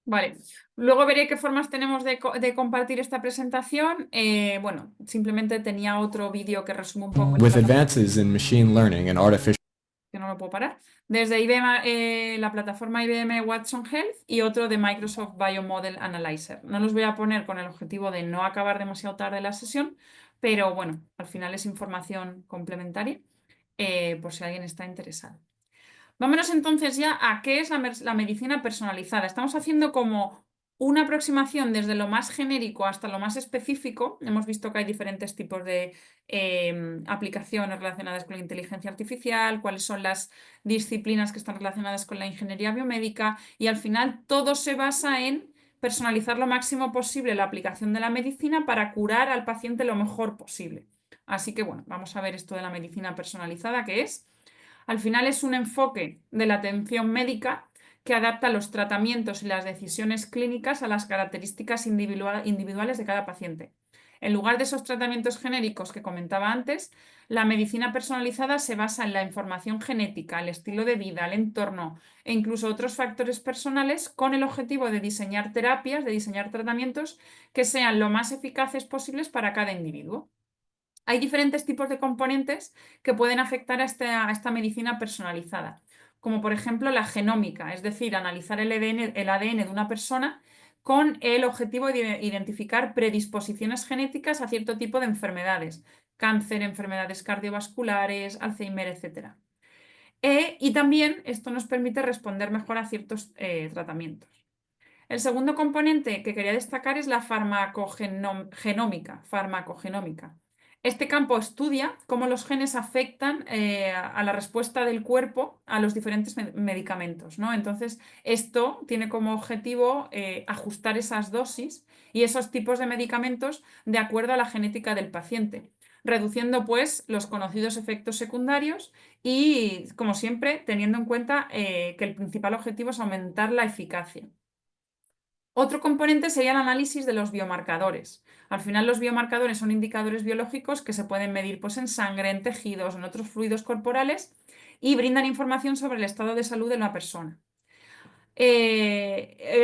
Vale, luego veré qué formas tenemos de compartir esta presentación. Bueno, simplemente tenía otro vídeo que resume un poco With advances in machine learning and artificial que no lo puedo parar. Desde IBM, la plataforma IBM Watson Health y otro de Microsoft Biomodel Analyzer. No los voy a poner con el objetivo de no acabar demasiado tarde la sesión, pero bueno, al final es información complementaria por si alguien está interesado. Vámonos entonces ya a qué es la medicina personalizada. Estamos haciendo como una aproximación desde lo más genérico hasta lo más específico. Hemos visto que hay diferentes tipos de aplicaciones relacionadas con la inteligencia artificial, cuáles son las disciplinas que están relacionadas con la ingeniería biomédica y al final todo se basa en personalizar lo máximo posible la aplicación de la medicina para curar al paciente lo mejor posible. Así que bueno, vamos a ver esto de la medicina personalizada, que es, al final es un enfoque de la atención médica que adapta los tratamientos y las decisiones clínicas a las características individuales de cada paciente. En lugar de esos tratamientos genéricos que comentaba antes, la medicina personalizada se basa en la información genética, el estilo de vida, el entorno e incluso otros factores personales con el objetivo de diseñar terapias, de diseñar tratamientos que sean lo más eficaces posibles para cada individuo. Hay diferentes tipos de componentes que pueden afectar a esta medicina personalizada, como por ejemplo la genómica, es decir, analizar el ADN de una persona con el objetivo de identificar predisposiciones genéticas a cierto tipo de enfermedades, cáncer, enfermedades cardiovasculares, Alzheimer, etc. Y también esto nos permite responder mejor a ciertos tratamientos. El segundo componente que quería destacar es la farmacogenómica. Este campo estudia cómo los genes afectan a la respuesta del cuerpo a los diferentes medicamentos, ¿no? Entonces, esto tiene como objetivo ajustar esas dosis y esos tipos de medicamentos de acuerdo a la genética del paciente, reduciendo pues los conocidos efectos secundarios y, como siempre, teniendo en cuenta que el principal objetivo es aumentar la eficacia. Otro componente sería el análisis de los biomarcadores. Al final, los biomarcadores son indicadores biológicos que se pueden medir pues, en sangre, en tejidos, en otros fluidos corporales y brindan información sobre el estado de salud de una persona.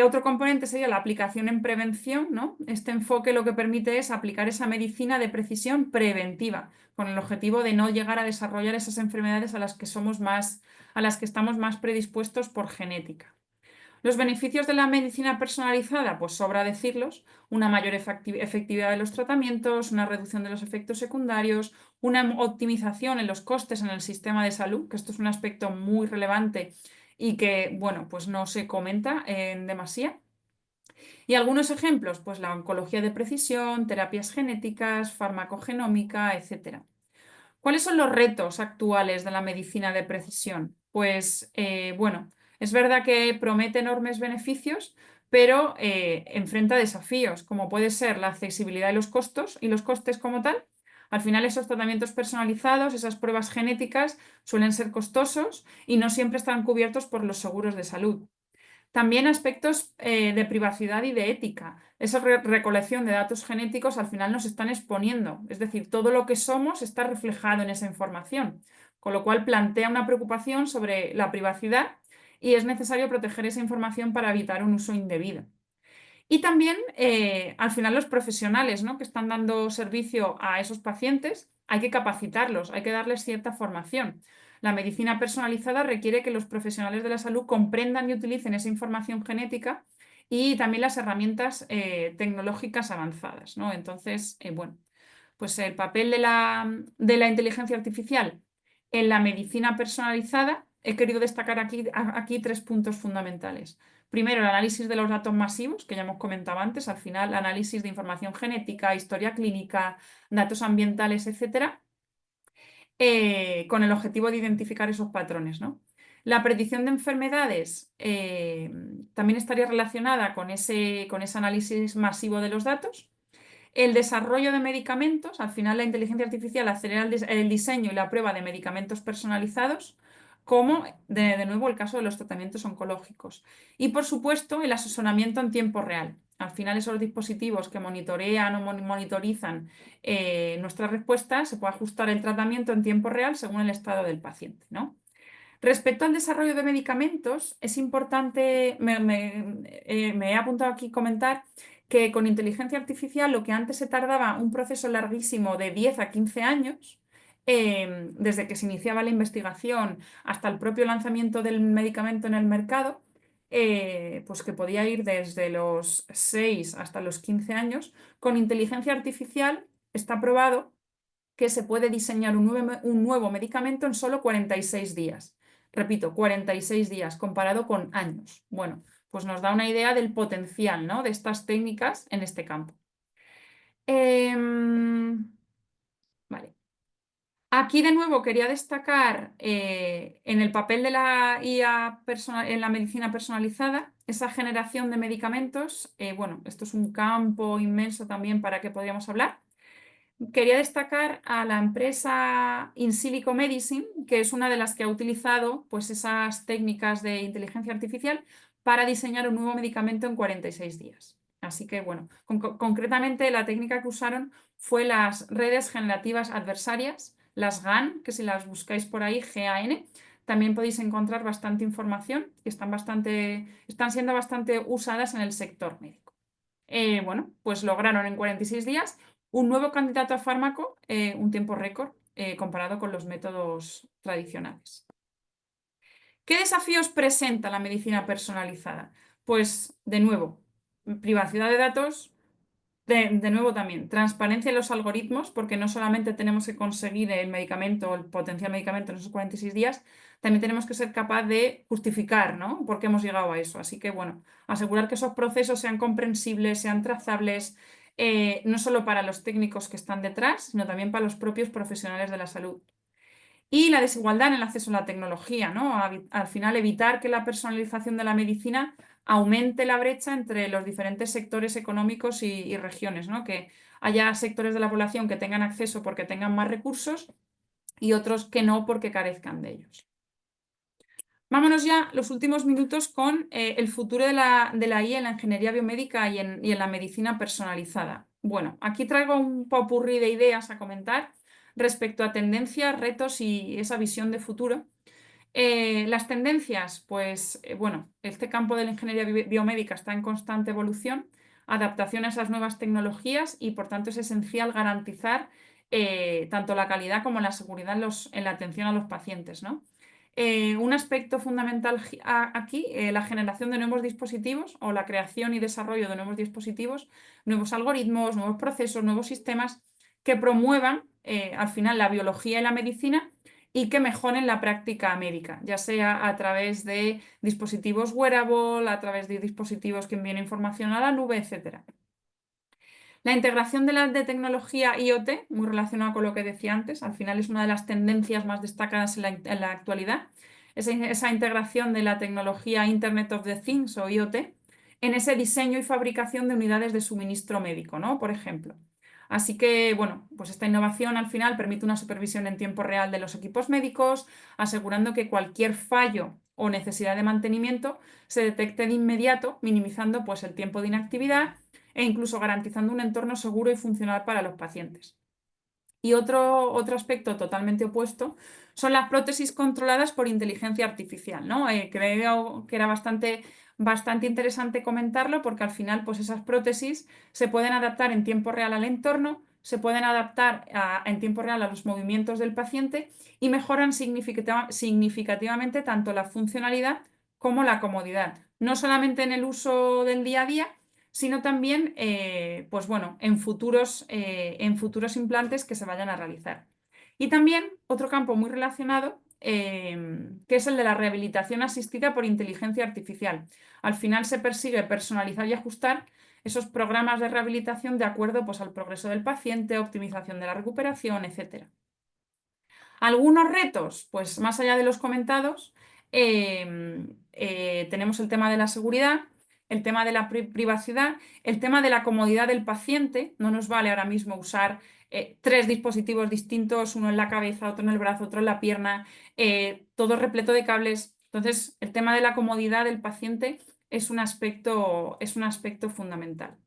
Otro componente sería la aplicación en prevención, ¿no? Este enfoque lo que permite es aplicar esa medicina de precisión preventiva, con el objetivo de no llegar a desarrollar esas enfermedades a las que estamos más predispuestos por genética. Los beneficios de la medicina personalizada, pues sobra decirlos, una mayor efectividad de los tratamientos, una reducción de los efectos secundarios, una optimización en los costes en el sistema de salud, que esto es un aspecto muy relevante y que, bueno, pues no se comenta en demasía. Y algunos ejemplos, pues la oncología de precisión, terapias genéticas, farmacogenómica, etc. ¿Cuáles son los retos actuales de la medicina de precisión? Pues bueno, es verdad que promete enormes beneficios, pero enfrenta desafíos, como puede ser la accesibilidad de los costos y los costes como tal. Al final, esos tratamientos personalizados, esas pruebas genéticas, suelen ser costosos y no siempre están cubiertos por los seguros de salud. También aspectos de privacidad y de ética. Esa recolección de datos genéticos al final nos están exponiendo, es decir, todo lo que somos está reflejado en esa información, con lo cual plantea una preocupación sobre la privacidad y es necesario proteger esa información para evitar un uso indebido. Y también, al final, los profesionales, ¿no?, que están dando servicio a esos pacientes, hay que capacitarlos, hay que darles cierta formación. La medicina personalizada requiere que los profesionales de la salud comprendan y utilicen esa información genética y también las herramientas tecnológicas avanzadas, ¿no? Entonces, bueno, pues el papel de la inteligencia artificial en la medicina personalizada, he querido destacar aquí tres puntos fundamentales. Primero, el análisis de los datos masivos, que ya hemos comentado antes, al final, análisis de información genética, historia clínica, datos ambientales, etcétera, con el objetivo de identificar esos patrones, ¿no? La predicción de enfermedades también estaría relacionada con ese análisis masivo de los datos. El desarrollo de medicamentos, al final la inteligencia artificial acelera el diseño y la prueba de medicamentos personalizados, como de nuevo el caso de los tratamientos oncológicos. Y por supuesto el asesoramiento en tiempo real. Al final esos dispositivos que monitorean o monitorizan nuestras respuestas, se puede ajustar el tratamiento en tiempo real según el estado del paciente, ¿no? Respecto al desarrollo de medicamentos, es importante, me he apuntado aquí comentar que con inteligencia artificial lo que antes se tardaba un proceso larguísimo de 10 a 15 años, desde que se iniciaba la investigación hasta el propio lanzamiento del medicamento en el mercado, pues que podía ir desde los 6 hasta los 15 años, con inteligencia artificial está probado que se puede diseñar un nuevo medicamento en solo 46 días. Repito, 46 días comparado con años. Bueno, pues nos da una idea del potencial, ¿no?, de estas técnicas en este campo. Vale. Aquí de nuevo quería destacar en el papel de la IA en la medicina personalizada, esa generación de medicamentos. Bueno, esto es un campo inmenso también para que podríamos hablar. quería destacar a la empresa In Silico Medicine, que es una de las que ha utilizado pues, esas técnicas de inteligencia artificial para diseñar un nuevo medicamento en 46 días. Así que, bueno, concretamente la técnica que usaron fue las redes generativas adversarias, las GAN, que si las buscáis por ahí, GAN, también podéis encontrar bastante información que están siendo bastante usadas en el sector médico. Bueno, pues lograron en 46 días un nuevo candidato a fármaco, un tiempo récord, comparado con los métodos tradicionales. ¿Qué desafíos presenta la medicina personalizada? Pues, de nuevo, privacidad de datos, de nuevo también, transparencia en los algoritmos, porque no solamente tenemos que conseguir el medicamento, el potencial medicamento en esos 46 días, también tenemos que ser capaz de justificar, ¿no? Por qué hemos llegado a eso. Así que, bueno, asegurar que esos procesos sean comprensibles, sean trazables, no solo para los técnicos que están detrás, sino también para los propios profesionales de la salud. Y la desigualdad en el acceso a la tecnología, ¿no? Al final, evitar que la personalización de la medicina aumente la brecha entre los diferentes sectores económicos y regiones, ¿no? Que haya sectores de la población que tengan acceso porque tengan más recursos y otros que no porque carezcan de ellos. Vámonos ya los últimos minutos con el futuro de la IA en la ingeniería biomédica y en la medicina personalizada. Bueno, aquí traigo un popurrí de ideas a comentar respecto a tendencias, retos y esa visión de futuro. Las tendencias, pues bueno, este campo de la ingeniería biomédica está en constante evolución, adaptación a esas nuevas tecnologías y por tanto es esencial garantizar tanto la calidad como la seguridad en la atención a los pacientes, ¿no? Un aspecto fundamental aquí, la generación de nuevos dispositivos o la creación y desarrollo de nuevos dispositivos, nuevos algoritmos, nuevos procesos, nuevos sistemas que promuevan al final la biología y la medicina y que mejoren la práctica médica, ya sea a través de dispositivos wearable, a través de dispositivos que envíen información a la nube, etc. La integración de tecnología IoT, muy relacionada con lo que decía antes, al final es una de las tendencias más destacadas en la actualidad. Esa integración de la tecnología Internet of the Things o IoT en ese diseño y fabricación de unidades de suministro médico, ¿no? Por ejemplo. Así que, bueno, pues esta innovación al final permite una supervisión en tiempo real de los equipos médicos, asegurando que cualquier fallo o necesidad de mantenimiento se detecte de inmediato, minimizando pues, el tiempo de inactividad e incluso garantizando un entorno seguro y funcional para los pacientes. Y otro aspecto totalmente opuesto son las prótesis controladas por inteligencia artificial, ¿no? Creo que era bastante interesante comentarlo porque al final pues esas prótesis se pueden adaptar en tiempo real al entorno, se pueden adaptar en tiempo real a los movimientos del paciente y mejoran significativamente tanto la funcionalidad como la comodidad, no solamente en el uso del día a día, sino también pues bueno, en futuros implantes que se vayan a realizar. Y también otro campo muy relacionado, que es el de la rehabilitación asistida por inteligencia artificial. Al final se persigue personalizar y ajustar esos programas de rehabilitación de acuerdo pues, al progreso del paciente, optimización de la recuperación, etc. Algunos retos, pues más allá de los comentados, tenemos el tema de la seguridad, el tema de la privacidad, el tema de la comodidad del paciente. No nos vale ahora mismo usar tres dispositivos distintos, uno en la cabeza, otro en el brazo, otro en la pierna, todo repleto de cables. Entonces, el tema de la comodidad del paciente es un aspecto fundamental.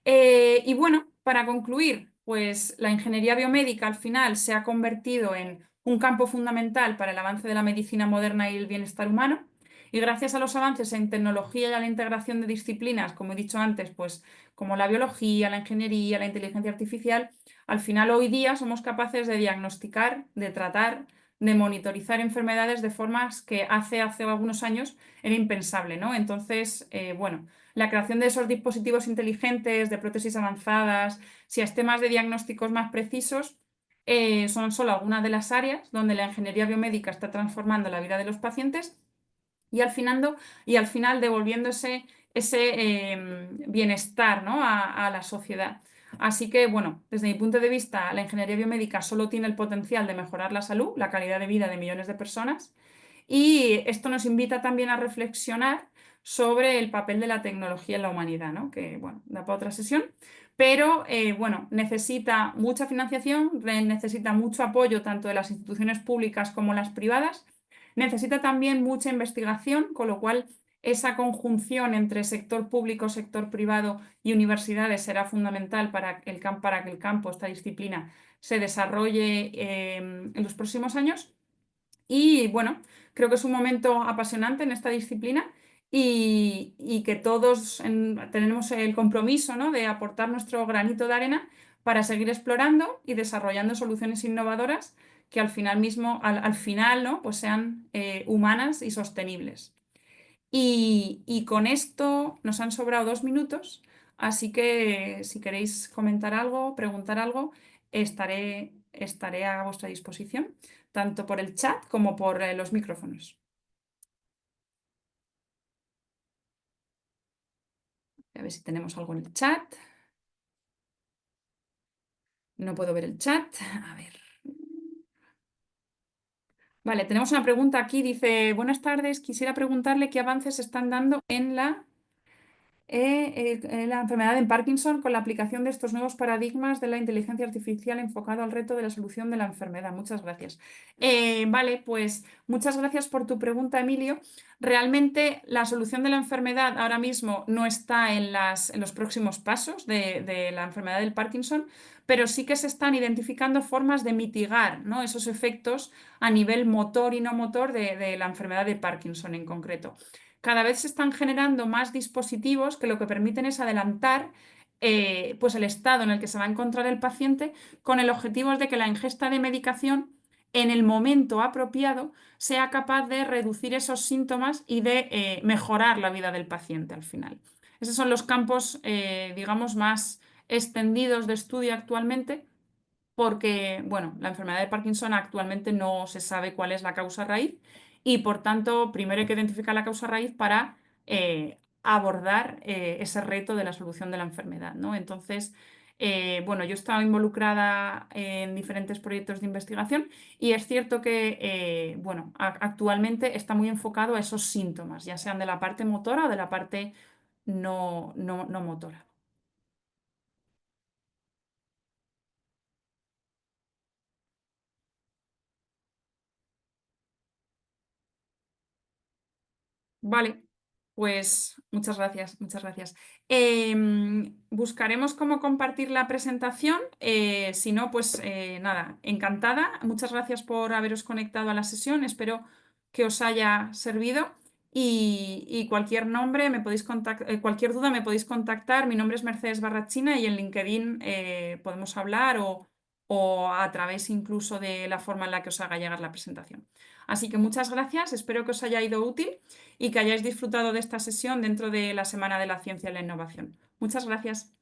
Y bueno, para concluir, pues la ingeniería biomédica al final se ha convertido en un campo fundamental para el avance de la medicina moderna y el bienestar humano. Y gracias a los avances en tecnología y a la integración de disciplinas, como he dicho antes, pues como la biología, la ingeniería, la inteligencia artificial, al final hoy día somos capaces de diagnosticar, de tratar, de monitorizar enfermedades de formas que hace algunos años era impensable, ¿no? Entonces, bueno, la creación de esos dispositivos inteligentes, de prótesis avanzadas, sistemas de diagnósticos más precisos, son solo algunas de las áreas donde la ingeniería biomédica está transformando la vida de los pacientes y al final devolviendo ese bienestar, ¿no? a la sociedad. Así que, bueno, desde mi punto de vista, la ingeniería biomédica solo tiene el potencial de mejorar la salud, la calidad de vida de millones de personas Y esto nos invita también a reflexionar sobre el papel de la tecnología en la humanidad, ¿no? Que, bueno, da para otra sesión. Pero, bueno, necesita mucha financiación, necesita mucho apoyo tanto de las instituciones públicas como las privadas. Necesita también mucha investigación, con lo cual esa conjunción entre sector público, sector privado y universidades será fundamental para que el campo, esta disciplina, se desarrolle en los próximos años. Y bueno, creo que es un momento apasionante en esta disciplina y que todos tenemos el compromiso, ¿no?, de aportar nuestro granito de arena para seguir explorando y desarrollando soluciones innovadoras que al final, ¿no?, pues sean humanas y sostenibles. Y con esto nos han sobrado 2 minutos, así que si queréis comentar algo, preguntar algo, estaré a vuestra disposición, tanto por el chat como por los micrófonos. A ver si tenemos algo en el chat. No puedo ver el chat. A ver. Vale, tenemos una pregunta aquí. Dice, buenas tardes, quisiera preguntarle qué avances se están dando en la enfermedad de Parkinson con la aplicación de estos nuevos paradigmas de la inteligencia artificial enfocado al reto de la solución de la enfermedad. Muchas gracias. Vale, pues muchas gracias por tu pregunta, Emilio. Realmente la solución de la enfermedad ahora mismo no está en los próximos pasos de la enfermedad del Parkinson, pero sí que se están identificando formas de mitigar, ¿no?, esos efectos a nivel motor y no motor de la enfermedad de Parkinson en concreto. Cada vez se están generando más dispositivos que lo que permiten es adelantar pues el estado en el que se va a encontrar el paciente con el objetivo de que la ingesta de medicación en el momento apropiado sea capaz de reducir esos síntomas y de mejorar la vida del paciente al final. Esos son los campos, digamos, más extendidos de estudio actualmente porque, bueno, la enfermedad de Parkinson actualmente no se sabe cuál es la causa raíz y, por tanto, primero hay que identificar la causa raíz para abordar ese reto de la solución de la enfermedad, ¿no? Entonces, bueno, yo he estado involucrada en diferentes proyectos de investigación y es cierto que, bueno, actualmente está muy enfocado a esos síntomas, ya sean de la parte motora o de la parte no motora. Vale, pues muchas gracias, muchas gracias. Buscaremos cómo compartir la presentación. Si no, pues nada, encantada. Muchas gracias por haberos conectado a la sesión. Espero que os haya servido. Y cualquier nombre me podéis cualquier duda me podéis contactar. Mi nombre es Mercedes Barrachina y en LinkedIn podemos hablar o a través incluso de la forma en la que os haga llegar la presentación. Así que muchas gracias, espero que os haya ido útil y que hayáis disfrutado de esta sesión dentro de la Semana de la Ciencia y la Innovación. Muchas gracias.